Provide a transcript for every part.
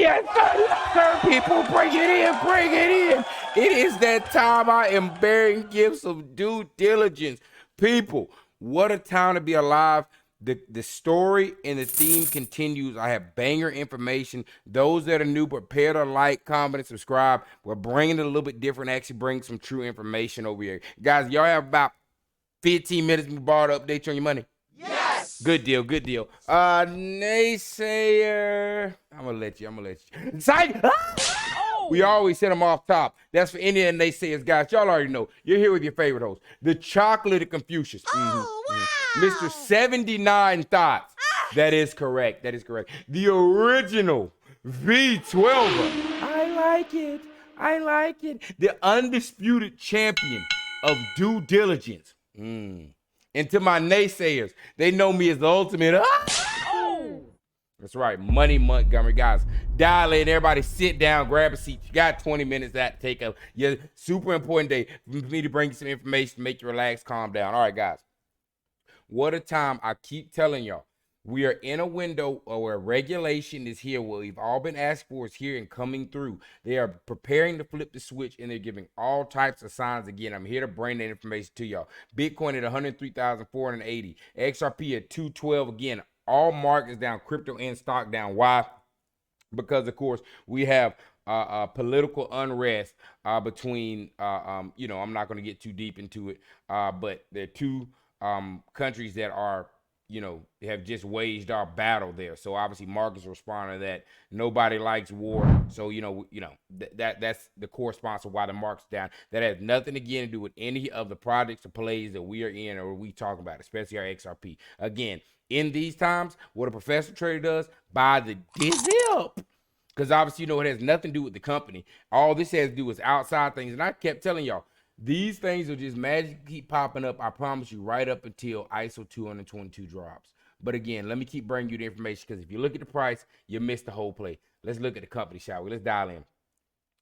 Yes, sir, people, bring it in, bring it in. It is that time. I am bearing gifts of due diligence. People, what a time to be alive. The story and the theme continues. I have banger information. Those that are new, prepare to like, comment, and subscribe. We're bringing it a little bit different, actually bring some true information over here. Guys, y'all have about 15 minutes to borrow to update you on your money. Yes. Good deal, good deal. Naysayer. I'm gonna let you. Psych! Oh. We always send them off top. That's for any of the naysayers, guys. Y'all already know. You're here with your favorite host, the chocolate Confucius. Oh, wow. Mr. 79 Thoughts. That is correct. That is correct. The original V12. I like it. I like it. The undisputed champion of due diligence. And to my naysayers, they know me as the ultimate. That's right, Money Montgomery. Guys, dial in. Everybody sit down, grab a seat. You got 20 minutes to take a super important day for me to bring you some information to make you relax, calm down. All right, guys. What a time. I keep telling y'all. We are in a window where regulation is here. What we've all been asked for is here and coming through. They are preparing to flip the switch, and they're giving all types of signs. Again, I'm here to bring that information to y'all. Bitcoin at 103,480. XRP at 212. Again, all markets down, crypto and stock down. Why? Because, of course, we have political unrest between, I'm not going to get too deep into it, but there are two countries that are, have just waged our battle there. So obviously markets respond to that. Nobody likes war. So, that's the correspondence of why the market's down. That has nothing again to do with any of the projects or plays that we are in or we talk about, especially our XRP. Again, in these times, what a professional trader does, buy the dip. Because obviously, it has nothing to do with the company. All this has to do is outside things. And I kept telling y'all, these things will just magically keep popping up, I promise you, right up until ISO 222 drops. But again, let me keep bringing you the information, because if you look at the price, you miss the whole play. Let's look at the company, shall we? Let's dial in.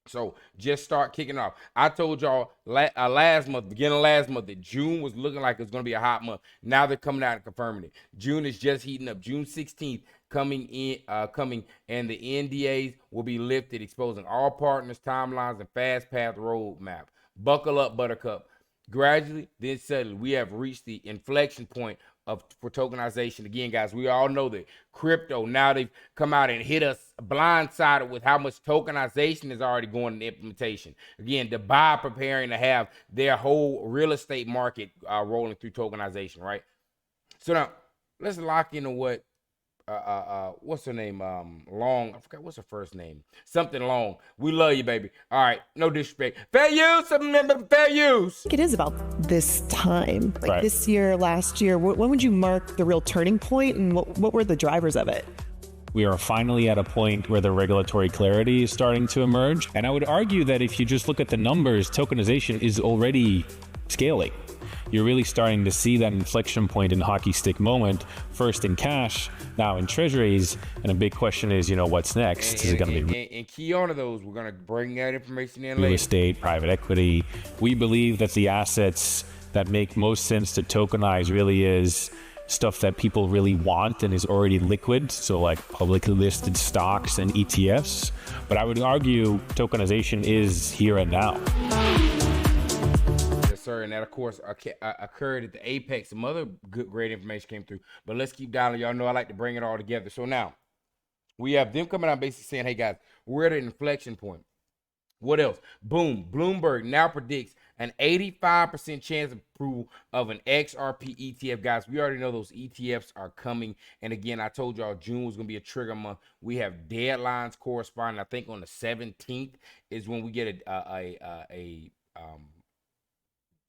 So just start kicking off. I told y'all last month, beginning of last month, that June was looking like it's going to be a hot month. Now they're coming out and confirming it. June is just heating up. June 16th coming, and the NDAs will be lifted, exposing all partners, timelines, and fast path roadmap. Buckle up, Buttercup. Gradually, then suddenly, we have reached the inflection point for tokenization. Again, guys, we all know that crypto, now they've come out and hit us blindsided with how much tokenization is already going into implementation. Again, Dubai preparing to have their whole real estate market rolling through tokenization, right? So now, let's lock into what what's her name? Long. I forgot what's her first name. Something Long. We love you, baby. All right, no disrespect. Fair use. Remember, fair use. It is about this time, like this year, last year. When would you mark the real turning point, and what were the drivers of it? We are finally at a point where the regulatory clarity is starting to emerge. And I would argue that if you just look at the numbers, tokenization is already scaling. You're really starting to see that inflection point and hockey stick moment, first in cash, now in treasuries. And a big question is, what's next? Is it going to be... And key on to those, we're going to bring that information in real later. Estate, private equity. We believe that the assets that make most sense to tokenize really is stuff that people really want and is already liquid. So like publicly listed stocks and ETFs. But I would argue tokenization is here and now. Sir, and that of course occurred at the Apex. Some other great information came through, but let's keep dialing. Y'all know I like to bring it all together. So now we have them coming out basically saying, hey guys, we're at an inflection point. What else? Boom, Bloomberg now predicts an 85% chance of approval of an XRP ETF. Guys, we already know those ETFs are coming, and again, I told y'all June was gonna be a trigger month. We have deadlines corresponding. I think on the 17th is when we get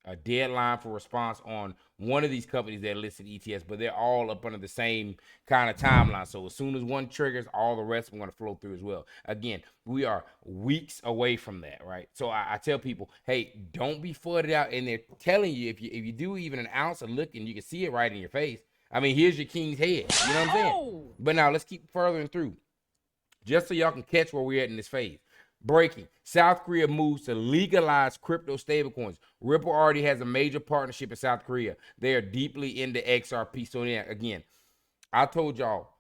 a deadline for response on one of these companies that listed ETFs, but they're all up under the same kind of timeline. So as soon as one triggers, all the rest are going to flow through as well. Again, we are weeks away from that, right? So I tell people, hey, don't be flooded out. And they're telling you, if you do even an ounce of looking, you can see it right in your face. I mean, here's your king's head. You know what I'm saying? But now let's keep furthering through, just so y'all can catch where we're at in this phase. Breaking. South Korea moves to legalize crypto stablecoins. Ripple already has a major partnership in South Korea. They are deeply into XRP. So yeah, again, I told y'all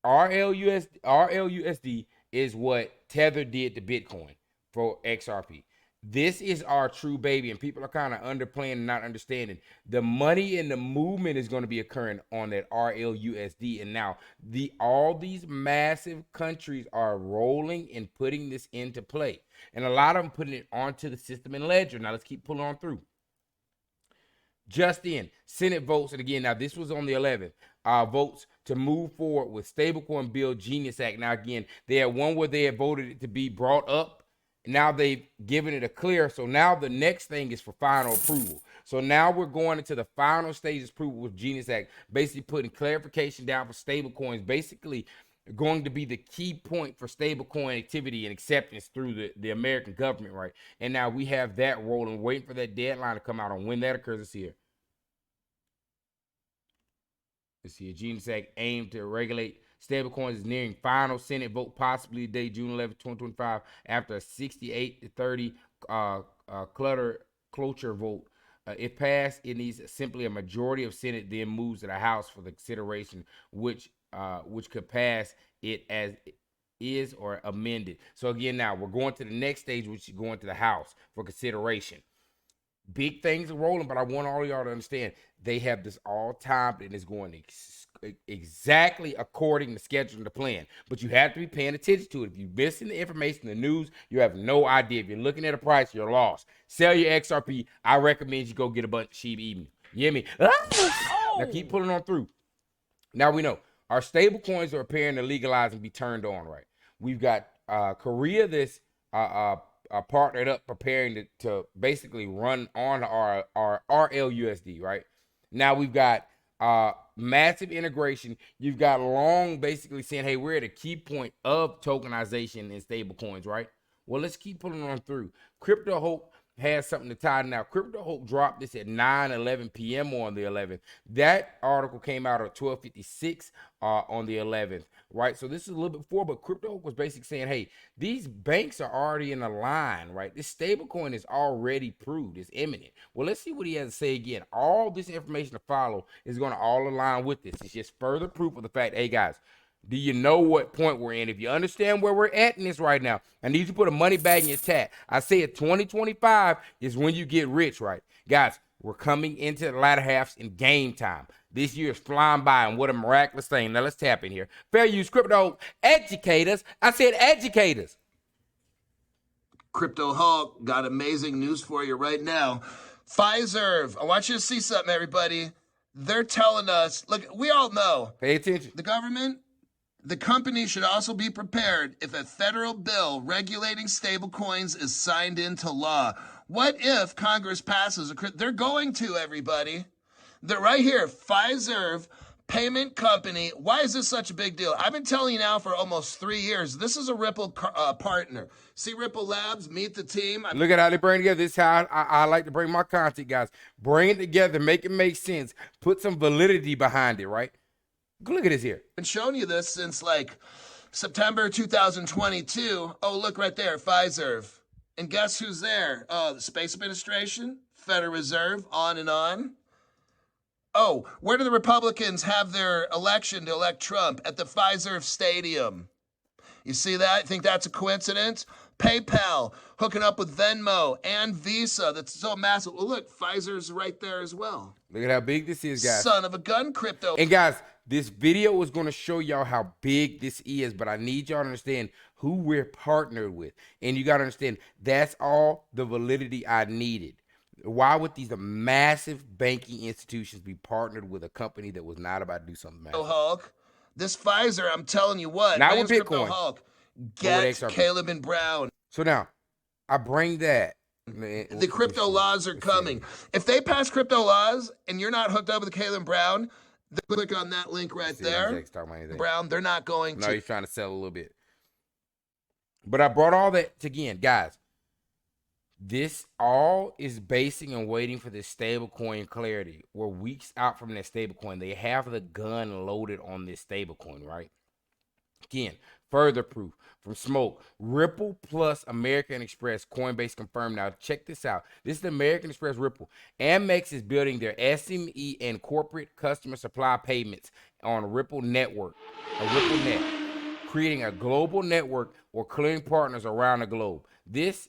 RLUSD is what Tether did to Bitcoin for XRP. This is our true baby, and people are kind of underplaying and not understanding. The money and the movement is going to be occurring on that RLUSD. And now all these massive countries are rolling and putting this into play. And a lot of them putting it onto the system and ledger. Now let's keep pulling on through. Just in, Senate votes, and again, now this was on the 11th, votes to move forward with Stablecoin Bill Genius Act. Now again, they had one where they had voted it to be brought up. Now they've given it a clear. So now the next thing is for final approval. So now we're going into the final stages of approval with Genius Act, basically putting clarification down for stablecoins, basically going to be the key point for stablecoin activity and acceptance through the American government, right? And now we have that rolling, waiting for that deadline to come out on when that occurs this year. Let's see, a Genius Act aimed to regulate stablecoins is nearing final Senate vote, possibly today, June 11, 2025, after a 68-30 cloture vote. If passed, it needs simply a majority of Senate, then moves to the House for the consideration, which could pass it as is or amended. So again, now we're going to the next stage, which is going to the House for consideration. Big things are rolling, but I want all of y'all to understand they have this all timed and it's going exactly according to schedule and the plan. But you have to be paying attention to it. If you're missing the information, the news, you have no idea. If you're looking at a price, you're lost. Sell your XRP. I recommend you go get a bunch of Shiba Inu. You hear me? Now keep pulling on through. Now we know our stable coins are appearing to legalize and be turned on, right? We've got Korea that's partnered up, preparing to basically run on our RLUSD, right? Now we've got massive integration. You've got Long basically saying, hey, we're at a key point of tokenization in stable coins, right? Well, let's keep pulling on through. Crypto Hope has something to tie now. Crypto Hope dropped this at 9:11 p.m. on the 11th. That article came out at 12:56 on the 11th, right? So this is a little bit before, but Crypto Hope was basically saying, hey, these banks are already in a line, right? This stablecoin is already proved. It's imminent. Well, let's see what he has to say again. All this information to follow is going to all align with this. It's just further proof of the fact, hey, guys, do you know what point we're in? If you understand where we're at in this right now, I need you to put a money bag in your tat. I say 2025 is when you get rich, right? Guys, we're coming into the latter halves in game time. This year is flying by, and what a miraculous thing. Now, let's tap in here. Fair use crypto educators. I said educators. Crypto Hulk got amazing news for you right now. Fiserv, I want you to see something, everybody. They're telling us, look, we all know. Pay attention. The government, the company should also be prepared if a federal bill regulating stablecoins is signed into law. What if Congress passes they're going to, everybody. They're right here, Fiserv payment company. Why is this such a big deal? I've been telling you now for almost 3 years. This is a Ripple partner. See Ripple Labs, meet the team. Look at how they bring together. This is how I like to bring my content, guys. Bring it together, make it make sense. Put some validity behind it, right? Look at this here. I've been showing you this since like September 2022. Oh, look right there, Fiserv. And guess who's there? The Space Administration, Federal Reserve, on and on. Oh, where do the Republicans have their election to elect Trump? At the Fiserv Stadium. You see that? Think that's a coincidence? PayPal hooking up with Venmo and Visa. That's so massive. Well, look, Pfizer's right there as well. Look at how big this is, guys. Son of a gun, crypto. And guys, this video is going to show y'all how big this is, but I need y'all to understand who we're partnered with. And you got to understand, that's all the validity I needed. Why would these massive banking institutions be partnered with a company that was not about to do something massive? Hulk, this Pfizer, I'm telling you what. Not with Crypto Bitcoin. Hulk. Get Caleb and Brown. So now, I bring that. The crypto laws are coming. If they pass crypto laws and you're not hooked up with Caleb Brown, click on that link right there. Brown, they're not going to. No, he's trying to sell a little bit. But I brought all that again, guys. This all is basing and waiting for this stablecoin clarity. We're weeks out from that stablecoin. They have the gun loaded on this stablecoin, right? Again, further proof from Smoke. Ripple plus American Express, Coinbase confirmed. Now, check this out. This is the American Express Ripple. AMEX is building their SME and corporate customer supply payments on a Ripple network, a Ripple net, creating a global network or clearing partners around the globe. This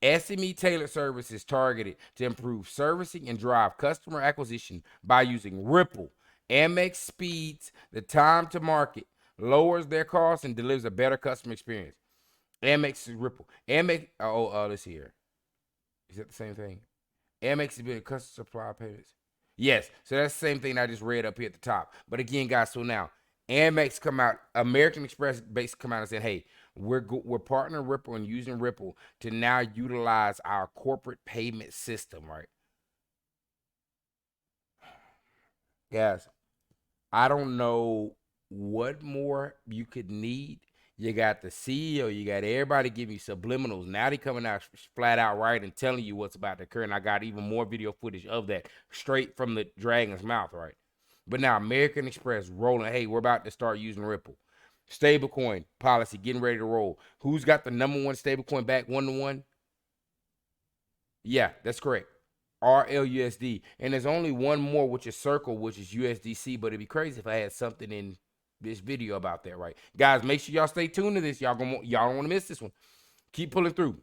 SME tailored service is targeted to improve servicing and drive customer acquisition by using Ripple. AMEX speeds the time to market, lowers their costs, and delivers a better customer experience. Amex is Ripple. Amex, let's see here. Is that the same thing? Amex is building customer supply payments. Yes, so that's the same thing I just read up here at the top. But again, guys, so now Amex come out, American Express basically come out and said, hey, we're partnering Ripple and using Ripple to now utilize our corporate payment system, right? Guys, I don't know what more you could need. You got the CEO, you got everybody giving you subliminals. Now they coming out flat out right and telling you what's about to occur. And I got even more video footage of that straight from the dragon's mouth, right? But now American Express rolling, hey, we're about to start using Ripple. Stablecoin policy getting ready to roll. Who's got the #1 stablecoin back 1-to-1? Yeah, that's correct. RLUSD. And there's only one more, which is Circle, which is USDC. But it'd be crazy if I had something in this video about that, right? Guys, make sure y'all stay tuned to this. Y'all don't want to miss this one. Keep pulling through.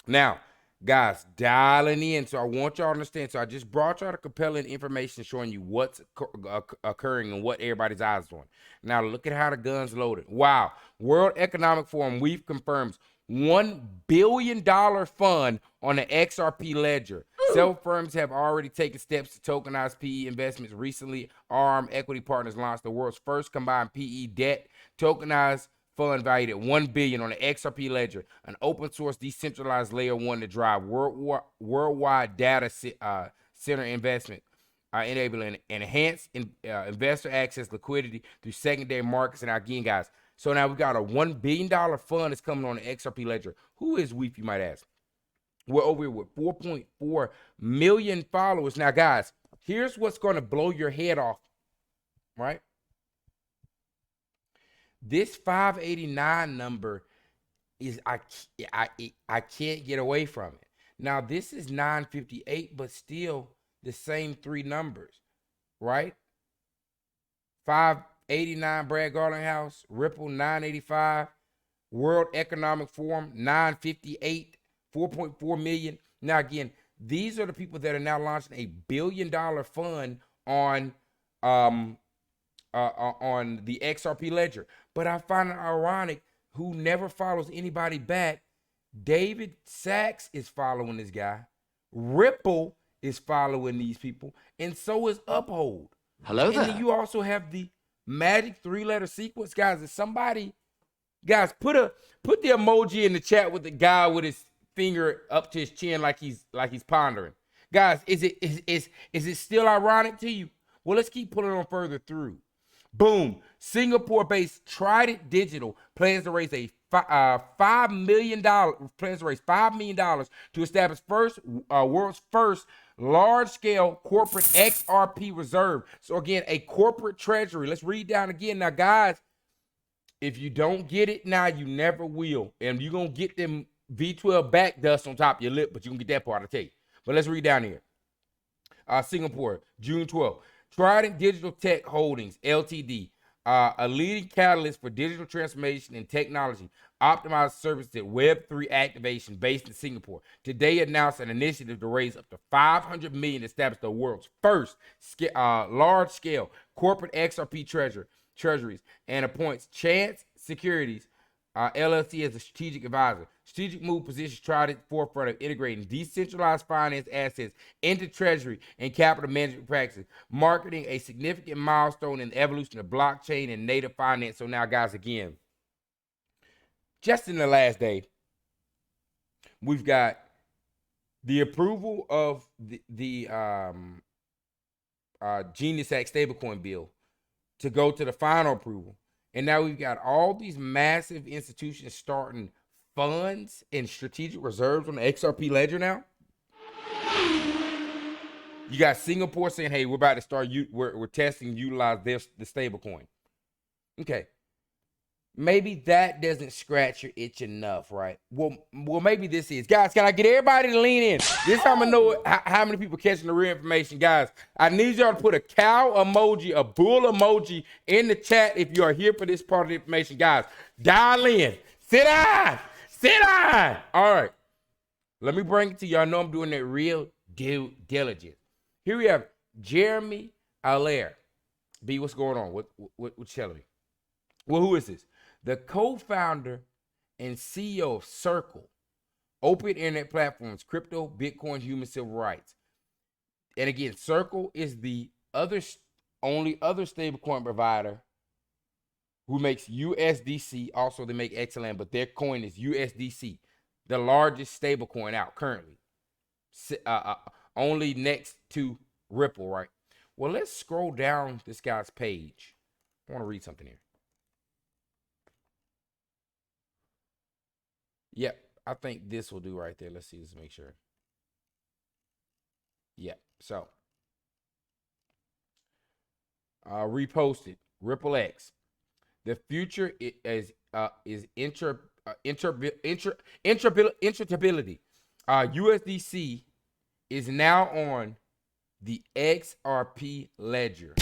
Now, guys, dialing in. So I want y'all to understand. So I just brought y'all the compelling information showing you what's occurring and what everybody's eyes on. Now, look at how the gun's loaded. Wow. World Economic Forum, we've confirmed $1 billion fund on the XRP ledger. Several firms have already taken steps to tokenize PE investments. Recently, ARM Equity Partners launched the world's first combined PE debt tokenized fund valued at $1 billion on the XRP ledger, an open source decentralized layer 1 to drive worldwide data center investment, enabling enhanced investor access liquidity through secondary markets. And again, guys, so now we've got a $1 billion fund that's coming on the XRP ledger. Who is WEEF, you might ask? We're over here with 4.4 million followers. Now, guys, here's what's going to blow your head off, right? This 589 number is, I can't get away from it. Now, this is 958, but still the same three numbers, right? 589 Brad Garland House, Ripple 985, World Economic Forum 958, 4.4 million. Now, again, these are the people that are now launching a $1 billion fund on the XRP ledger. But I find it ironic, who never follows anybody back. David Sachs is following this guy. Ripple is following these people, and so is Uphold. Hello there. And then you also have the magic 3-letter sequence, guys. If somebody, guys, put the emoji in the chat with the guy with his finger up to his chin like he's pondering. Guys, is it still ironic to you? Well, let's keep pulling on further through. Boom. Singapore-based Trident Digital plans to raise $5 million to establish world's first large-scale corporate XRP reserve. So again, a corporate treasury. Let's read down again. Now, guys, if you don't get it now, you never will. And you're going to get them V12 back dust on top of your lip, but you can get that part, I'll tell you. But let's read down here. Singapore, June 12th. Trident Digital Tech Holdings, Ltd., a leading catalyst for digital transformation and technology, optimized services at Web3 activation based in Singapore. Today announced an initiative to raise up to $500 million to establish the world's first large-scale corporate XRP treasuries and appoints Chance Securities LLC as a strategic advisor. Strategic move positions Trident at the forefront of integrating decentralized finance assets into treasury and capital management practices, marketing a significant milestone in the evolution of blockchain and native finance. So now, guys, again, just in the last day, we've got the approval of the Genius Act stablecoin bill to go to the final approval. And now we've got all these massive institutions starting funds and strategic reserves on the XRP ledger now. You got Singapore saying, hey, we're about to start, we're testing and utilize the stable coin. Okay. maybe that doesn't scratch your itch enough, right? Well, maybe this is. Guys, can I get everybody to lean in? This time I know how many people catching the real information. Guys, I need y'all to put a cow emoji, a bull emoji in the chat if you are here for this part of the information. Guys, dial in. Sit down. Sit down. All right. Let me bring it to y'all. Know I'm doing that real due diligence. Here we have Jeremy Allaire. B, what's going on? What you telling me? Well, who is this? The co-founder and CEO of Circle, open internet platforms, crypto, Bitcoin, human civil rights. And again, Circle is the only other stablecoin provider who makes USDC. Also, they make XLM, but their coin is USDC, the largest stablecoin out currently. Only next to Ripple, right? Well, let's scroll down this guy's page. I want to read something here. Yep, I think this will do right there. Let's see, let's make sure. Yep, so. Reposted, Ripple X. The future is interoperability. USDC is now on the XRP ledger.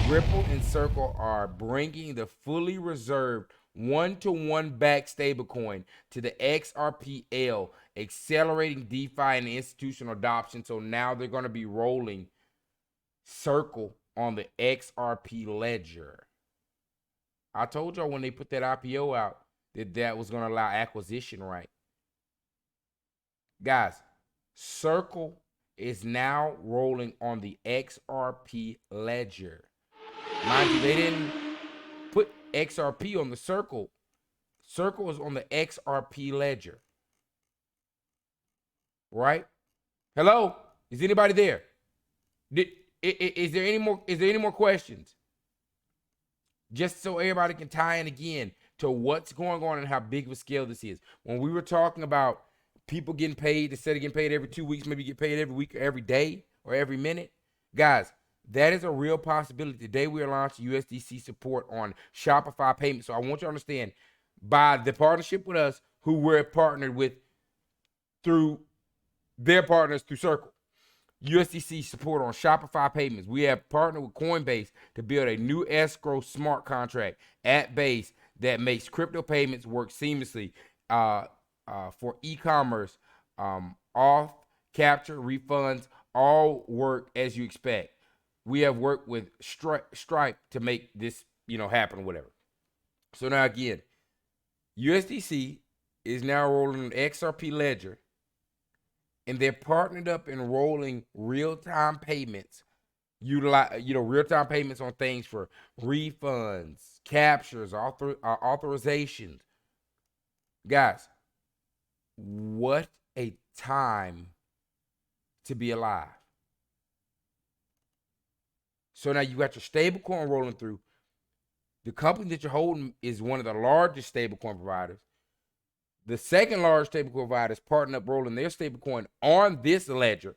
Ripple and Circle are bringing the fully reserved one-to-one back stablecoin to the XRPL, accelerating DeFi and institutional adoption. So now they're going to be rolling Circle on the XRP ledger. I told y'all when they put that IPO out that was going to allow acquisition, right? Guys, Circle is now rolling on the XRP ledger. Mind you, they didn't put XRP on the Circle. Circle is on the XRP ledger. Right? Hello? Is anybody there? Is there any more questions? Just so everybody can tie in again to what's going on and how big of a scale this is. When we were talking about people getting paid, instead of getting paid every 2 weeks, maybe get paid every week or every day or every minute. Guys, that is a real possibility. Today we are launching USDC support on Shopify payments. So I want you to understand, by the partnership with us, who we're partnered with through their partners through Circle, USDC support on Shopify payments. We have partnered with Coinbase to build a new escrow smart contract at Base that makes crypto payments work seamlessly for e-commerce, off capture, refunds, all work as you expect. We have worked with Stripe to make this, happen or whatever. So now again, USDC is now rolling an XRP ledger, and they're partnered up in rolling real-time payments, real-time payments on things for refunds, captures, authorizations. Guys, what a time to be alive. So now you got your stablecoin rolling through. The company that you're holding is one of the largest stablecoin providers. The second largest stablecoin provider is partnering up rolling their stablecoin on this ledger.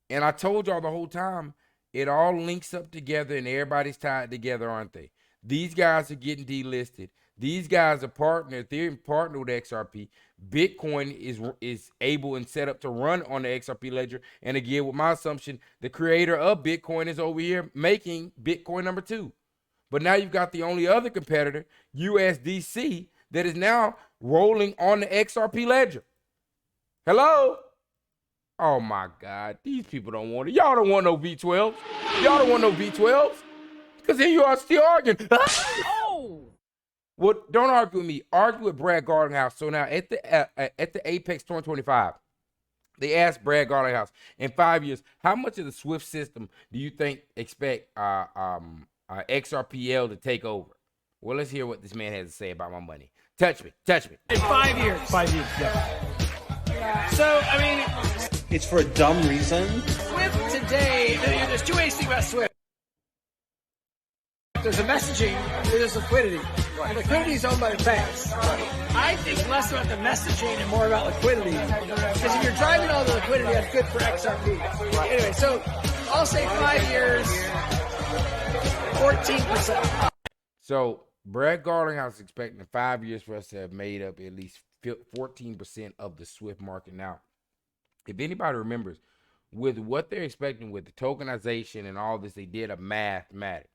And I told y'all the whole time, it all links up together and everybody's tied together, aren't they? These guys are getting delisted. These guys are partnered. They're partnered with XRP. Bitcoin is able and set up to run on the XRP ledger. And again, with my assumption, the creator of Bitcoin is over here making Bitcoin number 2. But now you've got the only other competitor, USDC, that is now rolling on the XRP ledger. Hello? Oh my God, these people don't want it. Y'all don't want no V12s. Y'all don't want no V12s. Because here you are still arguing. Oh! Well, don't argue with me. Argue with Brad Garlinghouse. So now at the Apex 2025, they asked Brad Garlinghouse, in 5 years, how much of the SWIFT system do you expect XRPL to take over? Well, let's hear what this man has to say about my money. Touch me. In 5 years. 5 years, yeah. So, I mean, it's for a dumb reason. SWIFT today, there's two ways to think about SWIFT. There's a messaging, there's liquidity. Right. Liquidity is owned by the banks. Right. I think less about the messaging and more about liquidity. Because if you're driving all the liquidity, that's good for XRP. Right. Anyway, so I'll say 5 years, 14%. So Brad Garlinghouse is expecting 5 years for us to have made up at least 14% of the SWIFT market. Now, if anybody remembers, with what they're expecting with the tokenization and all this, they did a mathematic.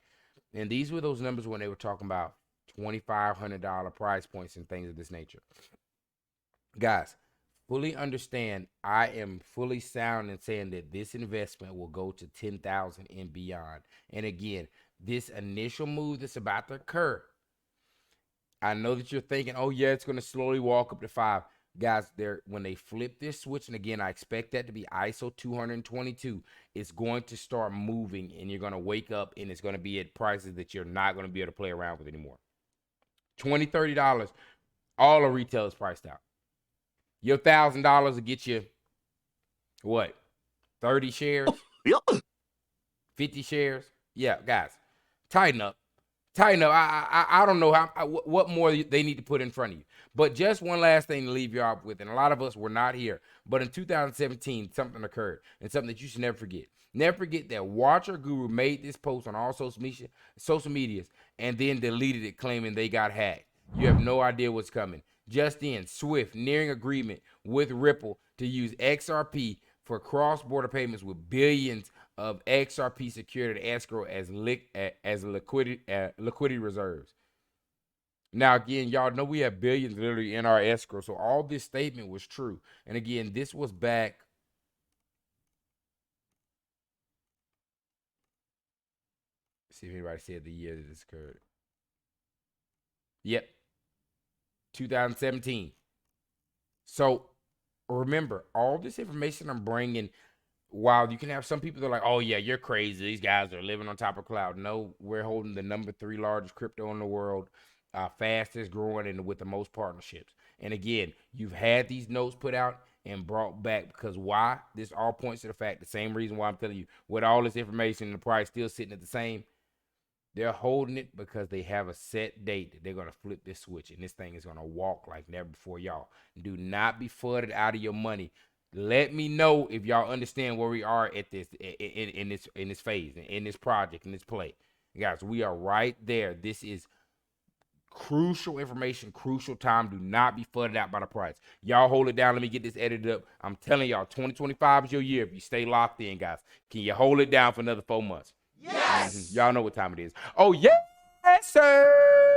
And these were those numbers when they were talking about $2,500 price points and things of this nature. Guys, fully understand, I am fully sound in saying that this investment will go to 10,000 and beyond. And again, this initial move that's about to occur, I know that you're thinking, oh yeah, it's going to slowly walk up to 5. Guys, when they flip this switch, and again, I expect that to be ISO 222, it's going to start moving, and you're going to wake up, and it's going to be at prices that you're not going to be able to play around with anymore. $20, $30, all the retail is priced out. Your $1,000 will get you, what, 30 shares? 50 shares? Yeah, guys, tighten up. Tighten up. I don't know what more they need to put in front of you. But just one last thing to leave you off with, and a lot of us were not here, but in 2017, something occurred, and something that you should never forget. Never forget that Watcher Guru made this post on all social medias and then deleted it, claiming they got hacked. You have no idea what's coming. Just in, SWIFT nearing agreement with Ripple to use XRP for cross-border payments with billions of XRP secured at escrow as liquidity reserves. Now, again, y'all know we have billions literally in our escrow, so all this statement was true. And again, this was back. See if anybody said the year that this occurred. Yep, 2017. So remember, all this information I'm bringing, while you can have some people that are like, oh yeah, you're crazy, these guys are living on top of cloud. No, we're holding the number 3 largest crypto in the world, fastest growing, and with the most partnerships. And again, you've had these notes put out and brought back, because why? This all points to the fact, the same reason why I'm telling you, with all this information and the price still sitting at the same, they're holding it because they have a set date that they're going to flip this switch, and this thing is going to walk like never before. Y'all do not be flooded out of your money. Let me know if y'all understand where we are at this in this phase, in this project, in this play. Guys, we are right there. This is crucial information, crucial time. Do not be flooded out by the price. Y'all hold it down. Let me get this edited up. I'm telling y'all, 2025 is your year if you stay locked in, guys. Can you hold it down for another 4 months? Yes. Y'all know what time it is. Oh, yes, sir.